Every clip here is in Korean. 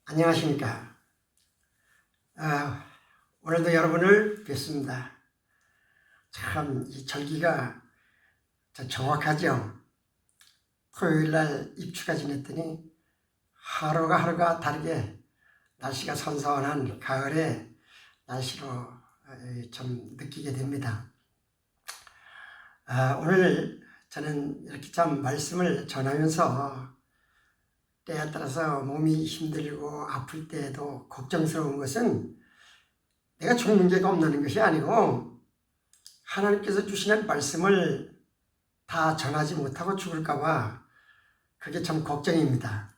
안녕하십니까. 오늘도 여러분을 뵙습니다. 참, 이 절기가 정확하죠. 토요일날 입추가 지냈더니 하루가 다르게 날씨가 선선한 가을의 날씨로 좀 느끼게 됩니다. 오늘 저는 이렇게 참 말씀을 전하면서 때에 따라서 몸이 힘들고 아플 때에도 걱정스러운 것은 내가 죽는 게 겁나는 것이 아니고 하나님께서 주시는 말씀을 다 전하지 못하고 죽을까 봐 그게 참 걱정입니다.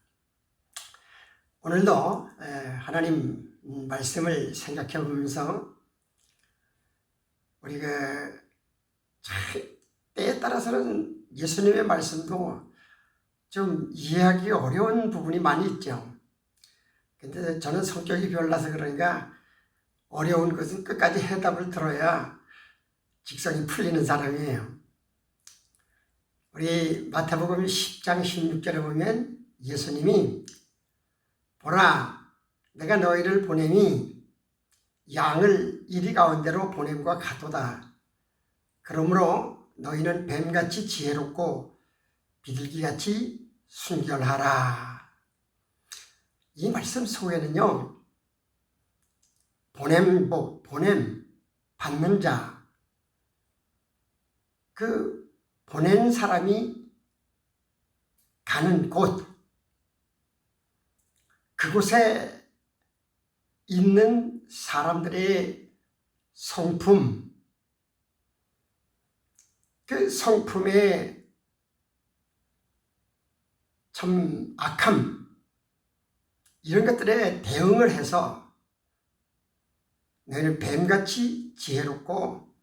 오늘도 하나님 말씀을 생각해 보면서 우리가 때에 따라서는 예수님의 말씀도 좀 이해하기 어려운 부분이 많이 있죠. 근데 저는 성격이 별나서 그러니까 어려운 것은 끝까지 해답을 들어야 직성이 풀리는 사람이에요. 우리 마태복음 10장 16절에 보면 예수님이 보라, 내가 너희를 보냄이 양을 이리 가운데로 보냄과 같도다. 그러므로 너희는 뱀같이 지혜롭고 비둘기같이 순결하라. 이 말씀 속에는요, 보냄, 받는 자, 그 보낸 사람이 가는 곳, 그곳에 있는 사람들의 성품, 그 성품의 참 악함, 이런 것들에 대응을 해서 너희는 뱀같이 지혜롭고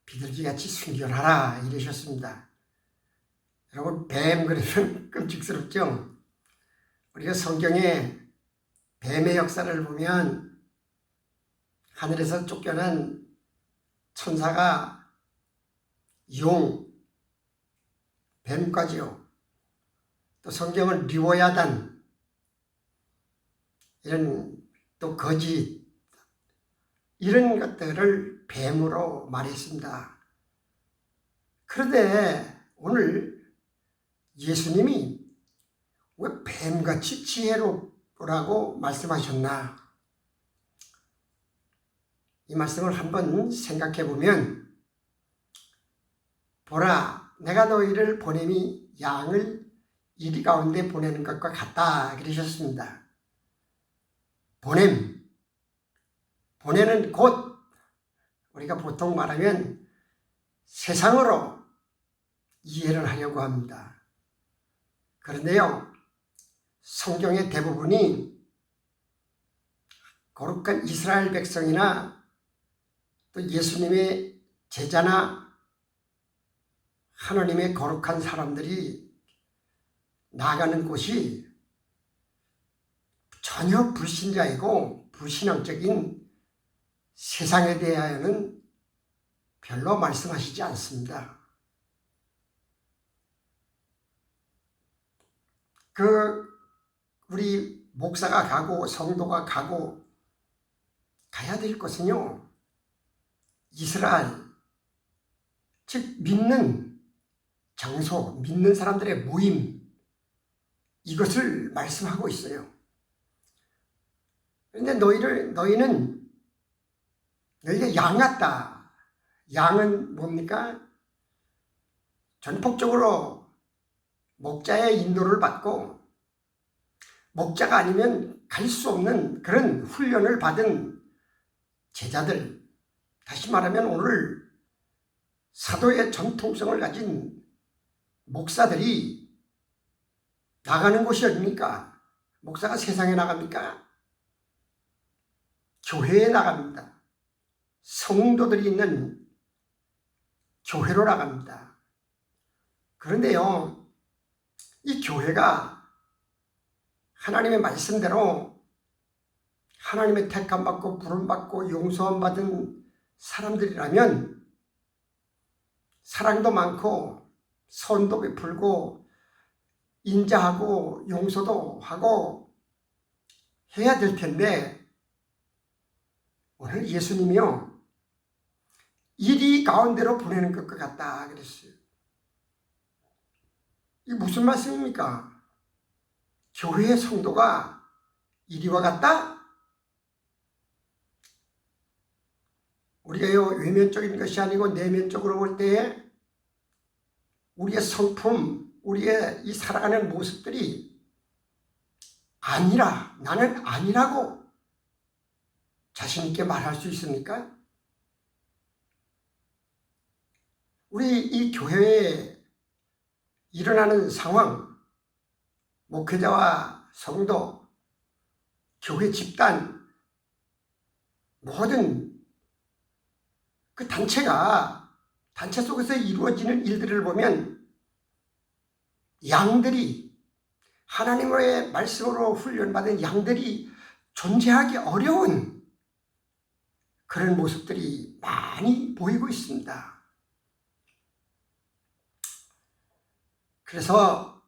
비둘기같이 순결하라 이러셨습니다. 여러분, 뱀 그러면 끔찍스럽죠? 우리가 성경에 뱀의 역사를 보면 하늘에서 쫓겨난 천사가 용, 뱀까지요. 또 성경은 리워야단, 이런 또 거짓, 이런 것들을 뱀으로 말했습니다. 그런데 오늘 예수님이 왜 뱀같이 지혜롭라고 말씀하셨나? 이 말씀을 한번 생각해 보면, 보라, 내가 너희를 보냄이 양을 이리 가운데 보내는 것과 같다 그러셨습니다. 보내는 곳, 우리가 보통 말하면 세상으로 이해를 하려고 합니다. 그런데요, 성경의 대부분이 거룩한 이스라엘 백성이나 또 예수님의 제자나 하나님의 거룩한 사람들이 나가는 곳이 전혀 불신자이고 불신앙적인 세상에 대하여는 별로 말씀하시지 않습니다. 우리 목사가 가고 성도가 가야 될 것은요, 이스라엘, 즉 믿는 장소, 믿는 사람들의 모임, 이것을 말씀하고 있어요. 그런데 너희가 양 같다. 양은 뭡니까? 전폭적으로 목자의 인도를 받고 목자가 아니면 갈 수 없는 그런 훈련을 받은 제자들, 다시 말하면 오늘 사도의 전통성을 가진 목사들이 나가는 곳이 어디입니까? 목사가 세상에 나갑니까? 교회에 나갑니다. 성도들이 있는 교회로 나갑니다. 그런데요, 이 교회가 하나님의 말씀대로 하나님의 택함받고 부름받고 용서함 받은 사람들이라면 사랑도 많고 선도 베풀고 인자하고 용서도 하고 해야 될 텐데 오늘 예수님이요, 이리 가운데로 보내는 것 같다 그랬어요. 이게 무슨 말씀입니까? 교회의 성도가 이리와 같다? 우리가요, 외면적인 것이 아니고 내면적으로 볼 때에 우리의 성품, 우리의 이 살아가는 모습들이 아니라, 나는 아니라고 자신 있게 말할 수 있습니까? 우리 이 교회에 일어나는 상황, 목회자와 성도, 교회 집단, 모든 그 단체 속에서 이루어지는 일들을 보면 양들이, 하나님의 말씀으로 훈련받은 양들이 존재하기 어려운 그런 모습들이 많이 보이고 있습니다. 그래서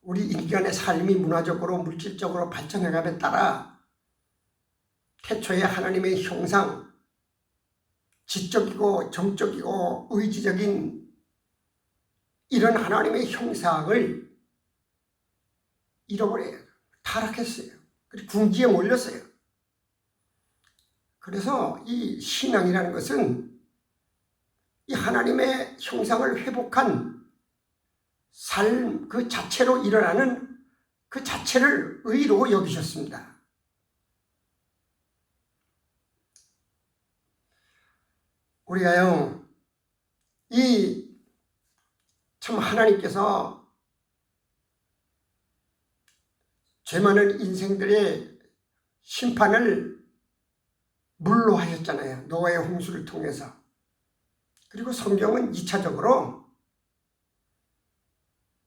우리 인간의 삶이 문화적으로 물질적으로 발전해감에 따라 태초에 하나님의 형상, 지적이고 정적이고 의지적인 이런 하나님의 형상을 잃어버려요. 타락했어요. 그리고 궁지에 몰렸어요. 그래서 이 신앙이라는 것은 이 하나님의 형상을 회복한 삶 그 자체로 일어나는 그 자체를 의로 여기셨습니다. 우리가요, 참 하나님께서 죄 많은 인생들의 심판을 물로 하셨잖아요. 노아의 홍수를 통해서. 그리고 성경은 2차적으로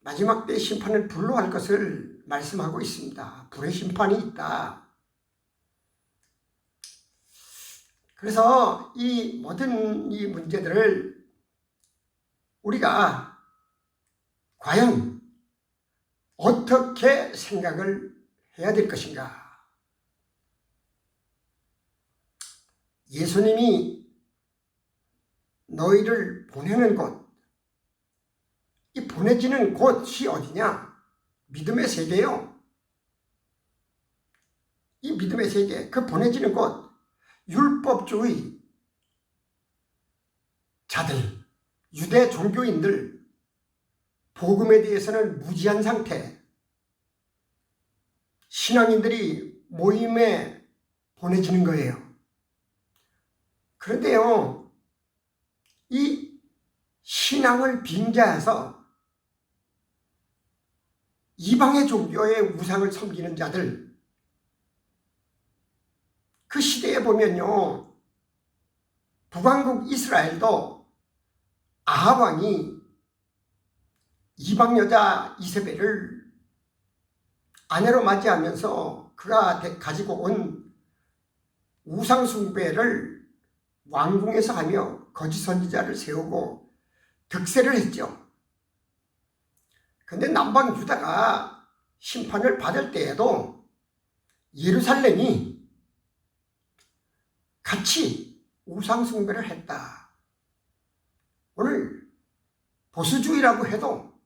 마지막 때의 심판을 불로 할 것을 말씀하고 있습니다. 불의 심판이 있다. 그래서 이 모든 이 문제들을 우리가 과연 어떻게 생각을 해야 될 것인가? 예수님이 너희를 보내는 곳, 이 보내지는 곳이 어디냐? 믿음의 세계요. 이 믿음의 세계, 그 보내지는 곳, 율법주의 자들, 유대 종교인들, 복음에 대해서는 무지한 상태, 신앙인들이 모임에 보내지는 거예요. 그런데요, 이 신앙을 빙자해서 이방의 종교의 우상을 섬기는 자들, 그 시대에 보면요, 북왕국 이스라엘도 아합 왕이 이방 여자 이세벨을 아내로 맞이하면서 그가 가지고 온 우상 숭배를 왕궁에서 하며 거짓 선지자를 세우고 득세를 했죠. 그런데 남방 유다가 심판을 받을 때에도 예루살렘이 같이 우상 숭배를 했다. 오늘 보수주의라고 해도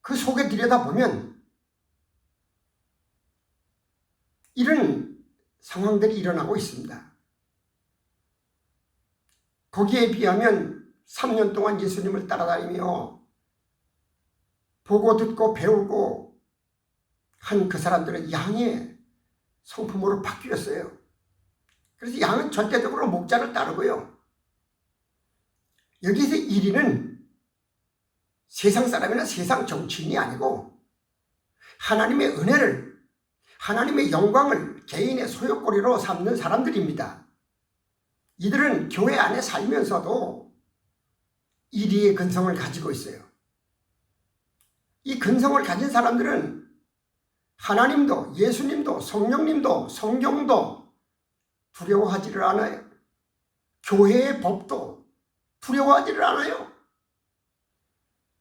그 속에 들여다보면 이런 상황들이 일어나고 있습니다. 거기에 비하면 3년 동안 예수님을 따라다니며 보고 듣고 배우고 한 그 사람들은 양의 성품으로 바뀌었어요. 그래서 양은 절대적으로 목자를 따르고요. 여기서 1위는 세상 사람이나 세상 정치인이 아니고 하나님의 은혜를, 하나님의 영광을 개인의 소욕거리로 삼는 사람들입니다. 이들은 교회 안에 살면서도 1위의 근성을 가지고 있어요. 이 근성을 가진 사람들은 하나님도, 예수님도, 성령님도, 성경도 두려워하지를 않아요. 교회의 법도 두려워하지를 않아요.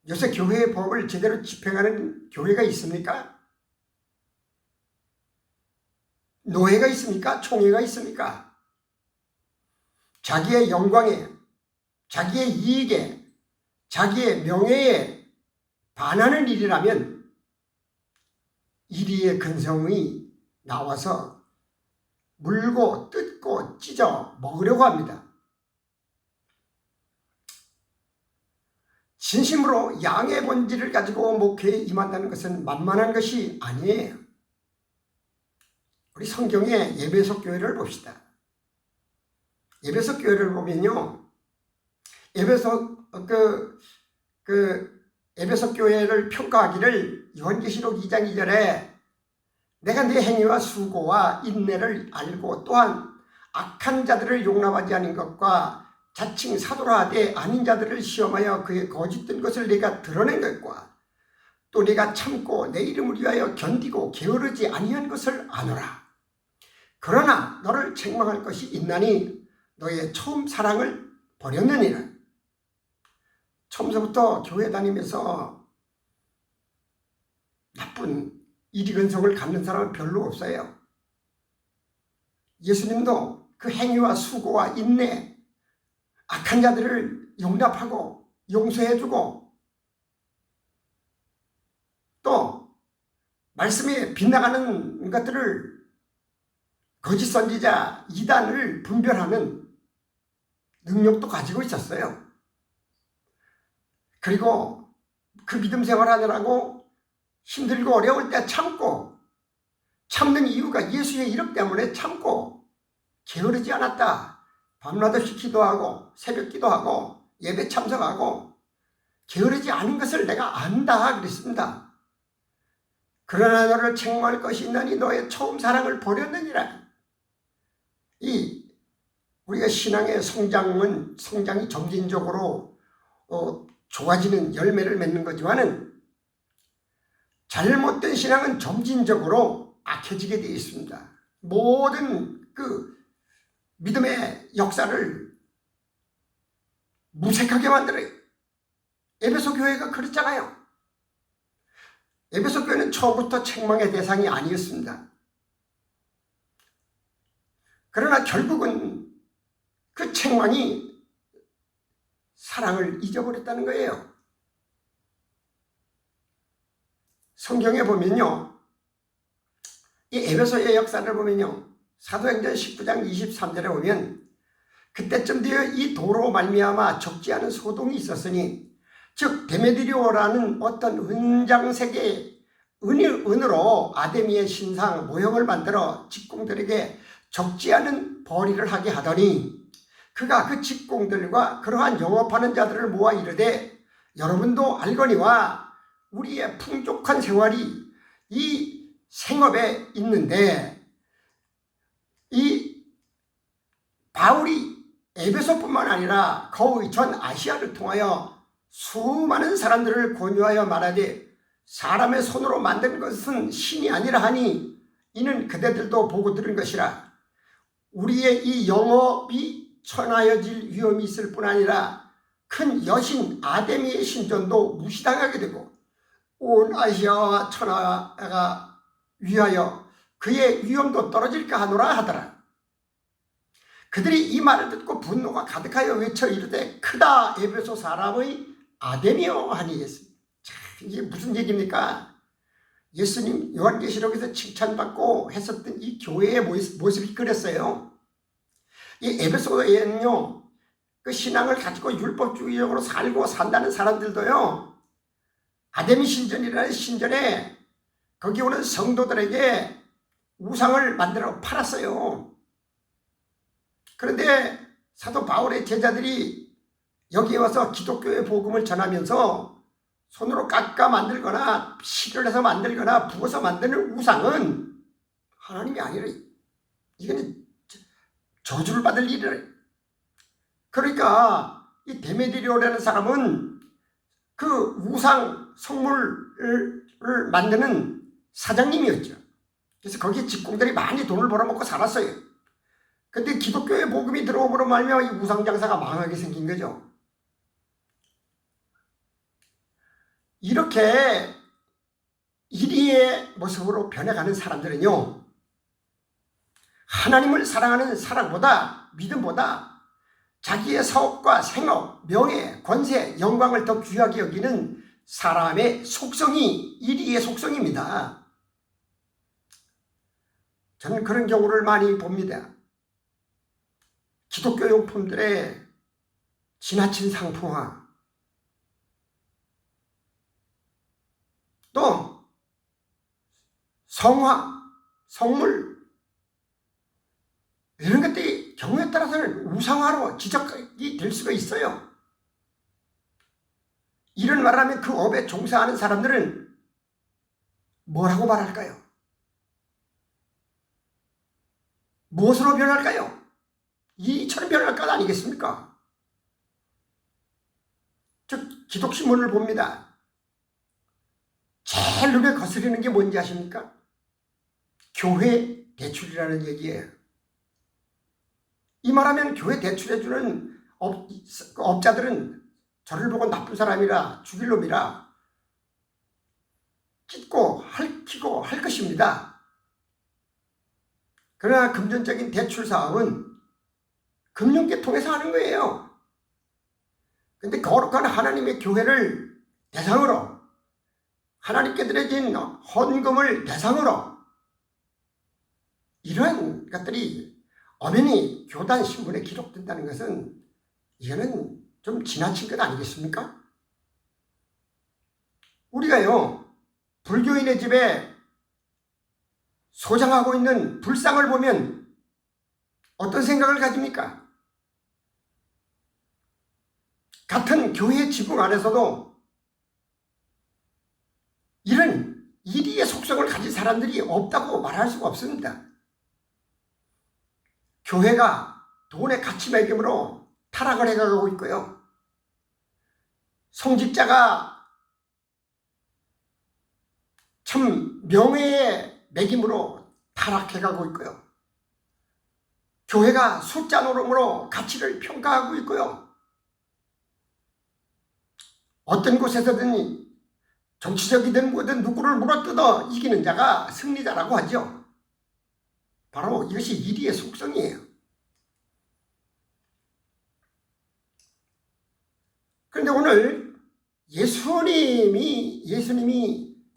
요새 교회의 법을 제대로 집행하는 교회가 있습니까? 노예가 있습니까? 총회가 있습니까? 자기의 영광에, 자기의 이익에, 자기의 명예에 반하는 일이라면 이리의 근성이 나와서 물고 뜯고 찢어 먹으려고 합니다. 진심으로 양의 본질을 가지고 목회에 임한다는 것은 만만한 것이 아니에요. 우리 성경의 에베소 교회를 봅시다. 에베소 교회를 보면요, 에베소 교회를 평가하기를 요한계시록 2장 2절에 내가 네 행위와 수고와 인내를 알고 또한 악한 자들을 용납하지 않은 것과 자칭 사도라 하되 아닌 자들을 시험하여 그의 거짓된 것을 내가 드러낸 것과 또 내가 참고 내 이름을 위하여 견디고 게으르지 아니한 것을 아노라. 그러나 너를 책망할 것이 있나니 너의 처음 사랑을 버렸느니라. 처음부터 교회 다니면서 나쁜 이리근성을 갖는 사람은 별로 없어요. 예수님도 그 행위와 수고와 인내, 악한 자들을 용납하고 용서해주고 또 말씀에 빗나가는 것들을 거짓 선지자, 이단을 분별하는 능력도 가지고 있었어요. 그리고 그 믿음 생활하느라고 힘들고 어려울 때 참고, 참는 이유가 예수의 이름 때문에 참고 게으르지 않았다. 밤낮 없이 기도하고 새벽 기도하고 예배 참석하고 게으르지 않은 것을 내가 안다 그랬습니다. 그러나 너를 책망할 것이 있나니 너의 처음 사랑을 버렸느니라. 우리가 신앙의 성장이 점진적으로 좋아지는 열매를 맺는 거지만은 잘못된 신앙은 점진적으로 악해지게 되어 있습니다. 모든 그 믿음의 역사를 무색하게 만들어요. 에베소 교회가 그랬잖아요. 에베소 교회는 처음부터 책망의 대상이 아니었습니다. 그러나 결국은 그 책망이 사랑을 잊어버렸다는 거예요. 성경에 보면요, 이 에베소의 역사를 보면요, 사도행전 19장 23절에 보면 그때쯤 되어 이 도로 말미암아 적지 않은 소동이 있었으니 즉 데메드리오라는 어떤 은장색의 은으로 아데미의 신상 모형을 만들어 직공들에게 적지 않은 벌이를 하게 하더니 그가 그 직공들과 그러한 영업하는 자들을 모아 이르되 여러분도 알거니와 우리의 풍족한 생활이 이 생업에 있는데 이 바울이 에베소뿐만 아니라 거의 전 아시아를 통하여 수많은 사람들을 권유하여 말하되 사람의 손으로 만든 것은 신이 아니라 하니 이는 그대들도 보고 들은 것이라. 우리의 이 영업이 천하여질 위험이 있을 뿐 아니라 큰 여신 아데미의 신전도 무시당하게 되고 온 아시아와 천하가 위하여 그의 위엄도 떨어질까 하노라 하더라. 그들이 이 말을 듣고 분노가 가득하여 외쳐 이르되 크다 에베소 사람의 아데미여 하니 했습니다. 이게 무슨 얘기입니까? 예수님 요한계시록에서 칭찬받고 했었던 이 교회의 모습이 그랬어요. 이 에베소에는요, 그 신앙을 가지고 율법주의적으로 살고 산다는 사람들도요, 아데미 신전이라는 신전에 거기 오는 성도들에게 우상을 만들어 팔았어요. 그런데 사도 바울의 제자들이 여기에 와서 기독교의 복음을 전하면서 손으로 깎아 만들거나 실을 해서 만들거나 부어서 만드는 우상은 하나님이 아니라 이거는 저주를 받을 일이래. 그러니까 이 데메드리오라는 사람은 그 우상 성물을 만드는 사장님이었죠. 그래서 거기에 직공들이 많이 돈을 벌어먹고 살았어요. 근데 기독교의 복음이 들어오므로 말미암아 이 우상 장사가 망하게 생긴 거죠. 이렇게 이리의 모습으로 변해가는 사람들은요, 하나님을 사랑하는 사랑보다, 믿음보다 자기의 사업과 생업, 명예, 권세, 영광을 더 귀하게 여기는 사람의 속성이 이리의 속성입니다. 저는 그런 경우를 많이 봅니다. 기독교 용품들의 지나친 상품화, 또 성화, 성물, 이런 것들이 경우에 따라서는 우상화로 지적이 될 수가 있어요. 이런 말을 하면 그 업에 종사하는 사람들은 뭐라고 말할까요? 무엇으로 변할까요? 이처럼 변할 것 아니겠습니까? 즉 기독신문을 봅니다. 제일 눈에 거스리는 게 뭔지 아십니까? 교회 대출이라는 얘기예요. 이 말하면 교회 대출해주는 업자들은 저를 보고 나쁜 사람이라, 죽일 놈이라 찢고 핥히고 할 것입니다. 그러나 금전적인 대출 사업은 금융계 통해서 하는 거예요. 근데 거룩한 하나님의 교회를 대상으로, 하나님께 드려진 헌금을 대상으로 이러한 것들이 엄연히 교단 신문에 기록된다는 것은 이거는 좀 지나친 것 아니겠습니까? 우리가요, 불교인의 집에 소장하고 있는 불상을 보면 어떤 생각을 가집니까? 같은 교회 지붕 안에서도 이런 이리의 속성을 가진 사람들이 없다고 말할 수가 없습니다. 교회가 돈의 가치 매김으로 타락을 해가고 있고요. 성직자가 참 명예의 매김으로 타락해가고 있고요. 교회가 숫자 노름으로 가치를 평가하고 있고요. 어떤 곳에서든 정치적이든 뭐든 누구를 물어뜯어 이기는 자가 승리자라고 하죠. 바로 이것이 이리의 속성이에요. 그런데 오늘 예수님이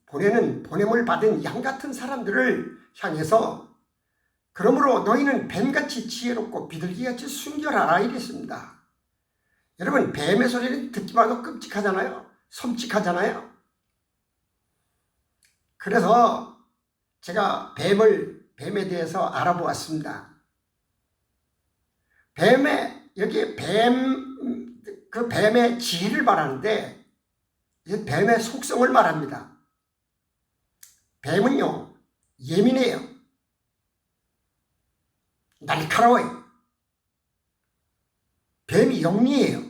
보냄을 받은 양 같은 사람들을 향해서 그러므로 너희는 뱀같이 지혜롭고 비둘기같이 순결하라 이랬습니다. 여러분, 뱀의 소리를 듣기만 해도 끔찍하잖아요. 섬찟하잖아요. 그래서 제가 뱀에 대해서 알아보았습니다. 여기 뱀의 지혜를 말하는데 뱀의 속성을 말합니다. 뱀은요, 예민해요. 날카로워요. 뱀이 영리해요.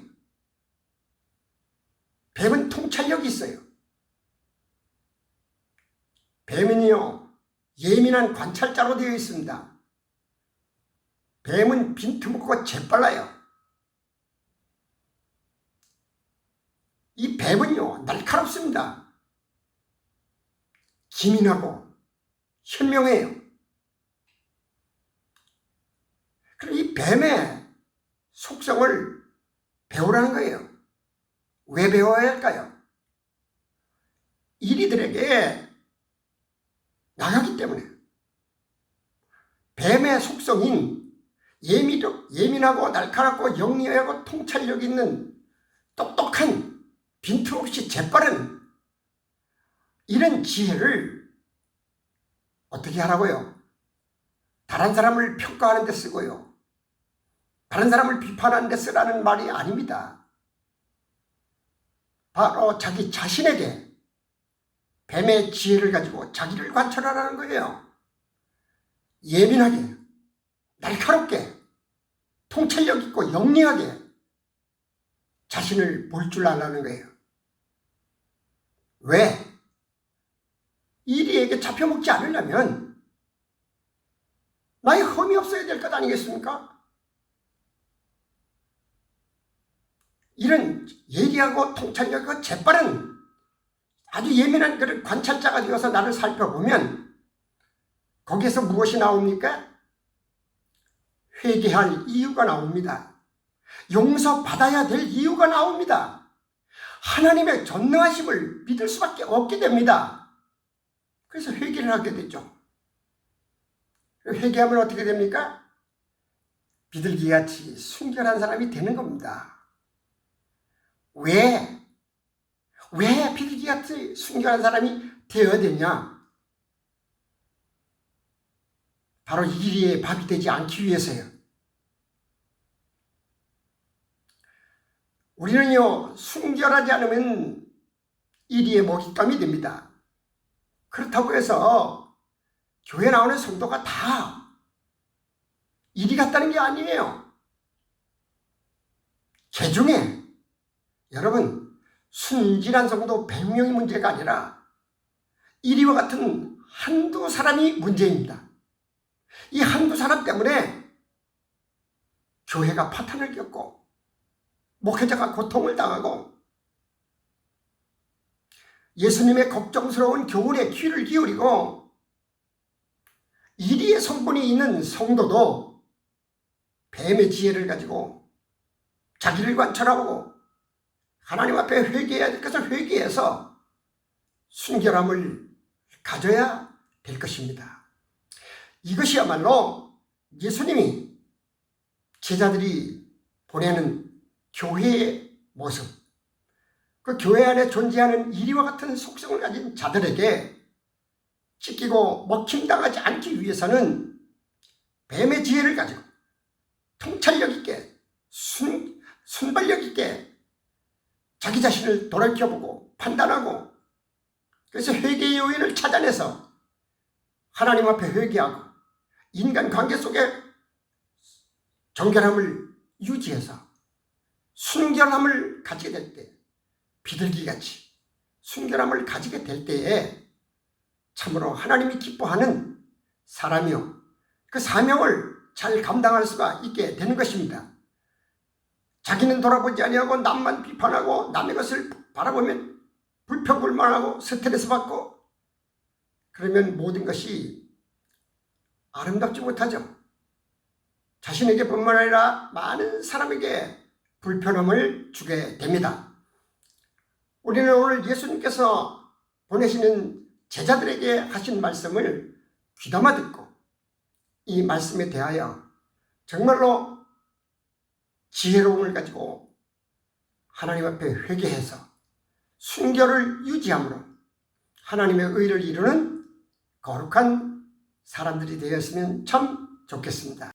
뱀은 통찰력이 있어요. 뱀은요, 예민한 관찰자로 되어 있습니다. 뱀은 빈틈없고 재빨라요. 이 뱀은요, 날카롭습니다. 기민하고 현명해요. 그럼 이 뱀의 속성을 배우라는 거예요. 왜 배워야 할까요? 이리들에게 나가기 때문에. 뱀의 속성인 예민하고 날카롭고 영리하고 통찰력 있는 똑똑한 빈틈없이 재빠른 이런 지혜를 어떻게 하라고요? 다른 사람을 평가하는 데 쓰고요. 다른 사람을 비판하는 데 쓰라는 말이 아닙니다. 바로 자기 자신에게 뱀의 지혜를 가지고 자기를 관찰하라는 거예요. 예민하게, 날카롭게, 통찰력 있고 영리하게 자신을 볼 줄 알라는 거예요. 왜? 이리에게 잡혀먹지 않으려면 나의 흠이 없어야 될 것 아니겠습니까? 이런 예리하고 통찰력과 재빠른 아주 예민한 그런 관찰자가 되어서 나를 살펴보면 거기에서 무엇이 나옵니까? 회개할 이유가 나옵니다. 용서받아야 될 이유가 나옵니다. 하나님의 전능하심을 믿을 수밖에 없게 됩니다. 그래서 회개를 하게 되죠. 회개하면 어떻게 됩니까? 비둘기같이 순결한 사람이 되는 겁니다. 왜 비둘기같이 순결한 사람이 되어야 되냐? 바로 이리의 밥이 되지 않기 위해서요. 우리는요, 순결하지 않으면 이리의 먹잇감이 됩니다. 그렇다고 해서 교회 나오는 성도가 다 이리 같다는 게 아니에요. 개중에 여러분, 순진한 성도 100명이 문제가 아니라 이리와 같은 한두 사람이 문제입니다. 이 한두 사람 때문에 교회가 파탄을 겪고 목회자가 고통을 당하고 예수님의 걱정스러운 교훈에 귀를 기울이고 이리의 성분이 있는 성도도 뱀의 지혜를 가지고 자기를 관찰하고 하나님 앞에 회개해야 될 것을 회개해서 순결함을 가져야 될 것입니다. 이것이야말로 예수님이 제자들이 보내는 교회의 모습, 그 교회 안에 존재하는 이리와 같은 속성을 가진 자들에게 찢기고 먹힘당하지 않기 위해서는 뱀의 지혜를 가지고 통찰력 있게 순발력 있게 자기 자신을 돌이켜보고 판단하고, 그래서 회개의 요인을 찾아내서 하나님 앞에 회개하고 인간관계 속에 정결함을 유지해서 순결함을 가지게 될 때, 비둘기같이 순결함을 가지게 될 때에 참으로 하나님이 기뻐하는 사람이요, 그 사명을 잘 감당할 수가 있게 되는 것입니다. 자기는 돌아보지 아니하고 남만 비판하고 남의 것을 바라보면 불평불만하고 스트레스 받고, 그러면 모든 것이 아름답지 못하죠. 자신에게 뿐만 아니라 많은 사람에게 불편함을 주게 됩니다. 우리는 오늘 예수님께서 보내시는 제자들에게 하신 말씀을 귀담아 듣고 이 말씀에 대하여 정말로 지혜로움을 가지고 하나님 앞에 회개해서 순결을 유지함으로 하나님의 의를 이루는 거룩한 사람들이 되었으면 참 좋겠습니다.